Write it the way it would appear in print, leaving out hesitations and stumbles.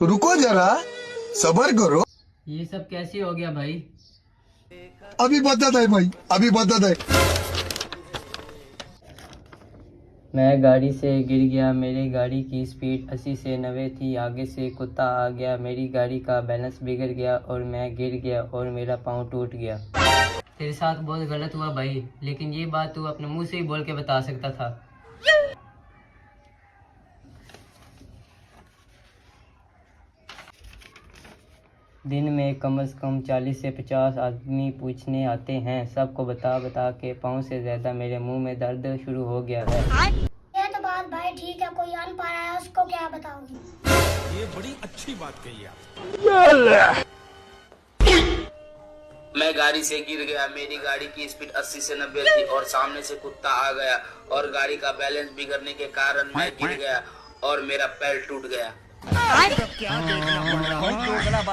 रुको जरा, सबर करो। ये सब कैसे हो गया भाई? अभी बताता है भाई, अभी बताता है। मैं गाड़ी से गिर गया। मेरी गाड़ी की स्पीड 80 से 90 थी। आगे से कुत्ता आ गया। मेरी गाड़ी का बैलेंस बिगड़ गया और मैं गिर गया और मेरा पाँव टूट गया। तेरे साथ बहुत गलत हुआ भाई, लेकिन ये बात तू अपने मुंह से ही बोल के बता सकता था। दिन में कम से कम 40 से 50 आदमी पूछने आते हैं। सबको बता बता के पाँव से ज्यादा मेरे मुंह में दर्द शुरू हो गया है। ये तो बात भाई ठीक है, कोई अन पढ़ा है उसको क्या बताओगी? ये बड़ी अच्छी बात कही आप। मैं गाड़ी से गिर गया। मेरी गाड़ी की स्पीड 80 से 90 थी और सामने से कुत्ता आ गया और गाड़ी का बैलेंस बिगड़ने के कारण मैं गिर गया और मेरा पैर टूट गया। क्या देखना पड़ रहा है?